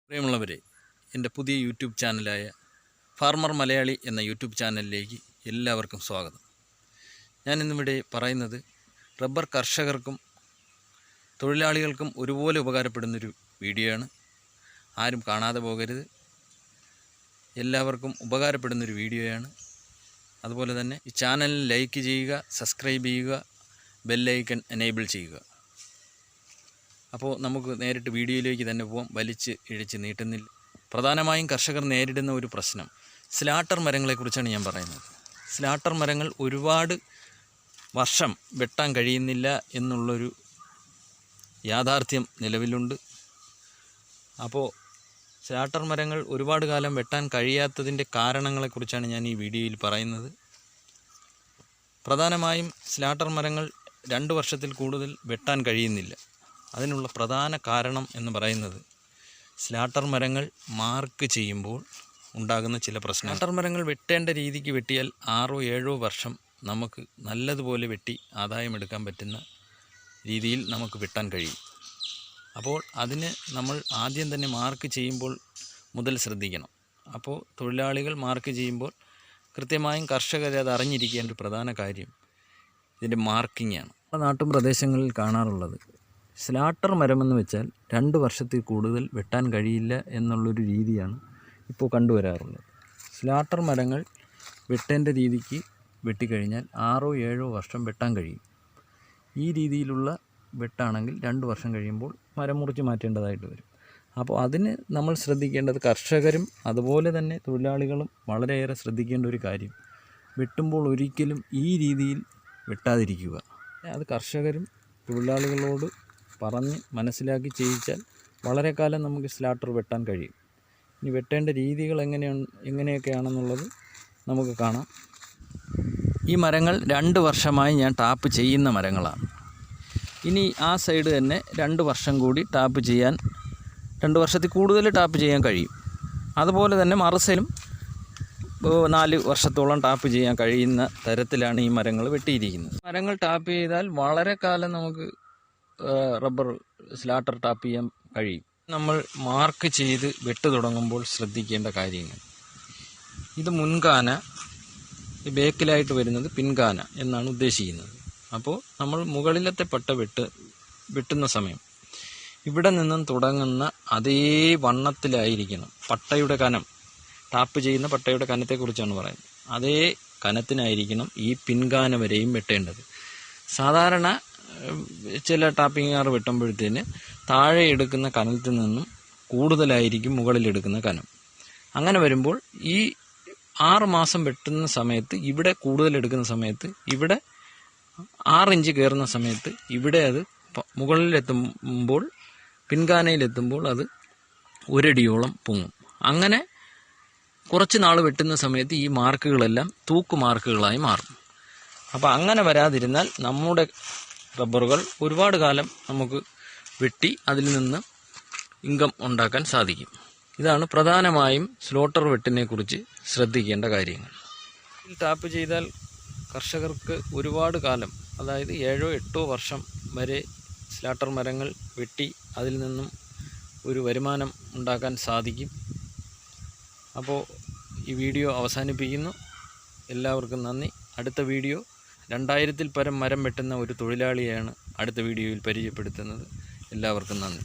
പ്രിയമുള്ളവരെ, എൻ്റെ പുതിയ യൂട്യൂബ് ചാനലായ ഫാർമർ മലയാളി എന്ന യൂട്യൂബ് ചാനലിലേക്ക് എല്ലാവർക്കും സ്വാഗതം. ഞാനിന്നിവിടെ പറയുന്നത് റബ്ബർ കർഷകർക്കും തൊഴിലാളികൾക്കും ഒരുപോലെ ഉപകാരപ്പെടുന്നൊരു വീഡിയോ ആണ്. ആരും കാണാതെ പോകരുത്. എല്ലാവർക്കും ഉപകാരപ്പെടുന്നൊരു വീഡിയോയാണ്. അതുപോലെ തന്നെ ഈ ചാനൽ ലൈക്ക് ചെയ്യുക, സബ്സ്ക്രൈബ് ചെയ്യുക, ബെല്ലൈക്കൺ എനേബിൾ ചെയ്യുക. അപ്പോൾ നമുക്ക് നേരിട്ട് വീഡിയോയിലേക്ക് തന്നെ പോകാം. വലിച്ച് ഇഴിച്ച് നീട്ടുന്നില്ല. പ്രധാനമായും കർഷകർ നേരിടുന്ന ഒരു പ്രശ്നം സ്ലാട്ടർ മരങ്ങളെക്കുറിച്ചാണ് ഞാൻ പറയുന്നത്. സ്ലാട്ടർ മരങ്ങൾ ഒരുപാട് വർഷം വെട്ടാൻ കഴിയുന്നില്ല എന്നുള്ളൊരു യാഥാർത്ഥ്യം നിലവിലുണ്ട്. അപ്പോൾ സ്ലാട്ടർ മരങ്ങൾ ഒരുപാട് കാലം വെട്ടാൻ കഴിയാത്തതിൻ്റെ കാരണങ്ങളെക്കുറിച്ചാണ് ഞാൻ ഈ വീഡിയോയിൽ പറയുന്നത്. പ്രധാനമായും സ്ലാട്ടർ മരങ്ങൾ 2 വർഷത്തിൽ കൂടുതൽ വെട്ടാൻ കഴിയുന്നില്ല. അതിനുള്ള പ്രധാന കാരണം എന്ന് പറയുന്നത് സ്ലാട്ടർ മരങ്ങൾ മാർക്ക് ചെയ്യുമ്പോൾ ഉണ്ടാകുന്ന ചില പ്രശ്നം. സ്ലാട്ടർ മരങ്ങൾ വെട്ടേണ്ട രീതിക്ക് വെട്ടിയാൽ 6-7 വർഷം നമുക്ക് നല്ലതുപോലെ വെട്ടി ആദായമെടുക്കാൻ പറ്റുന്ന രീതിയിൽ നമുക്ക് വെട്ടാൻ കഴിയും. അപ്പോൾ അതിന് നമ്മൾ ആദ്യം തന്നെ മാർക്ക് ചെയ്യുമ്പോൾ മുതൽ ശ്രദ്ധിക്കണം. അപ്പോൾ തൊഴിലാളികൾ മാർക്ക് ചെയ്യുമ്പോൾ കൃത്യമായും കർഷകർ അത് അറിഞ്ഞിരിക്കേണ്ട ഒരു പ്രധാന കാര്യം ഇതിൻ്റെ മാർക്കിങ്ങാണ്. നാട്ടും പ്രദേശങ്ങളിൽ കാണാറുള്ളത് സ്ലാട്ടർ മരമെന്ന് വെച്ചാൽ 2 വർഷത്തിൽ കൂടുതൽ വെട്ടാൻ കഴിയില്ല എന്നുള്ളൊരു രീതിയാണ് ഇപ്പോൾ കണ്ടുവരാറുള്ളത്. സ്ലാട്ടർ മരങ്ങൾ വെട്ടേണ്ട രീതിക്ക് വെട്ടിക്കഴിഞ്ഞാൽ 6-7 വർഷം വെട്ടാൻ കഴിയും. ഈ രീതിയിലുള്ള വെട്ടാണെങ്കിൽ 2 വർഷം കഴിയുമ്പോൾ മരം മുറിച്ച് മാറ്റേണ്ടതായിട്ട് വരും. അപ്പോൾ അതിന് നമ്മൾ ശ്രദ്ധിക്കേണ്ടത് കർഷകരും അതുപോലെ തന്നെ തൊഴിലാളികളും വളരെയേറെ ശ്രദ്ധിക്കേണ്ട ഒരു കാര്യം, വെട്ടുമ്പോൾ ഒരിക്കലും ഈ രീതിയിൽ വെട്ടാതിരിക്കുക. അത് കർഷകരും തൊഴിലാളികളോട് പറഞ്ഞ് മനസ്സിലാക്കി ചെയ്യിച്ചാൽ വളരെ കാലം നമുക്ക് സ്ലാട്ടർ വെട്ടാൻ കഴിയും. ഇനി വെട്ടേണ്ട രീതികൾ എങ്ങനെയൊക്കെയാണെന്നുള്ളത് നമുക്ക് കാണാം. ഈ മരങ്ങൾ 2 വർഷമായി ഞാൻ ടാപ്പ് ചെയ്യുന്ന മരങ്ങളാണ്. ഇനി ആ സൈഡ് തന്നെ 2 വർഷം കൂടി ടാപ്പ് ചെയ്യാൻ, 2 വർഷത്തിൽ കൂടുതൽ ടാപ്പ് ചെയ്യാൻ കഴിയും. അതുപോലെ തന്നെ മറുസൈലും 4 വർഷത്തോളം ടാപ്പ് ചെയ്യാൻ കഴിയുന്ന തരത്തിലാണ് ഈ മരങ്ങൾ വെട്ടിയിരിക്കുന്നത്. മരങ്ങൾ ടാപ്പ് ചെയ്താൽ വളരെ കാലം നമുക്ക് റബ്ബർ സ്ലാട്ടർ ടാപ്പ് ചെയ്യാൻ കഴിയും. നമ്മൾ മാർക്ക് ചെയ്ത് വെട്ട് തുടങ്ങുമ്പോൾ ശ്രദ്ധിക്കേണ്ട കാര്യങ്ങൾ, ഇത് മുൻകാന, ബേക്കിലായിട്ട് വരുന്നത് പിൻകാന എന്നാണ് ഉദ്ദേശിക്കുന്നത്. അപ്പോൾ നമ്മൾ മുകളിലത്തെ പട്ട വെട്ടുന്ന സമയം ഇവിടെ നിന്നും തുടങ്ങുന്ന അതേ വണ്ണത്തിലായിരിക്കണം പട്ടയുടെ കനം. ടാപ്പ് ചെയ്യുന്ന പട്ടയുടെ കനത്തെക്കുറിച്ചാണ് പറയുന്നത്. അതേ കനത്തിനായിരിക്കണം ഈ പിൻകാന വരെയും വെട്ടേണ്ടത്. സാധാരണ ചില ടാപ്പിങ്ങാർ വെട്ടുമ്പോഴത്തേന് താഴെ എടുക്കുന്ന കനത്തിൽ നിന്നും കൂടുതലായിരിക്കും മുകളിലെടുക്കുന്ന കനം. അങ്ങനെ വരുമ്പോൾ ഈ 6 മാസം വെട്ടുന്ന സമയത്ത് ഇവിടെ കൂടുതലെടുക്കുന്ന സമയത്ത് ഇവിടെ 6 ഇഞ്ച് കയറുന്ന സമയത്ത് ഇവിടെ അത് മുകളിലെത്തുമ്പോൾ പിൻകാനയിലെത്തുമ്പോൾ അത് 1 അടിയോളം പൊങ്ങും. അങ്ങനെ കുറച്ച് നാൾ വെട്ടുന്ന സമയത്ത് ഈ മാർക്കുകളെല്ലാം തൂക്ക് മാർക്കുകളായി മാറും. അപ്പോൾ അങ്ങനെ വരാതിരുന്നാൽ നമ്മുടെ റബ്ബറുകൾ ഒരുപാട് കാലം നമുക്ക് വെട്ടി അതിൽ നിന്ന് ഇൻകം ഉണ്ടാക്കാൻ സാധിക്കും. ഇതാണ് പ്രധാനമായും സ്ലോട്ടർ വെട്ടിനെ കുറിച്ച് ശ്രദ്ധിക്കേണ്ട കാര്യങ്ങൾ. ടാപ്പ് ചെയ്താൽ കർഷകർക്ക് ഒരുപാട് കാലം, അതായത് 7-8 വർഷം വരെ സ്ലാട്ടർ മരങ്ങൾ വെട്ടി അതിൽ നിന്നും ഒരു വരുമാനം ഉണ്ടാക്കാൻ സാധിക്കും. അപ്പോൾ ഈ വീഡിയോ അവസാനിപ്പിക്കുന്നു. എല്ലാവർക്കും നന്ദി. അടുത്ത വീഡിയോ 2000-ൽ പരം മരം വെട്ടുന്ന ഒരു തൊഴിലാളിയാണ് അടുത്ത വീഡിയോയിൽ പരിചയപ്പെടുത്തുന്നത്. എല്ലാവർക്കും നന്ദി.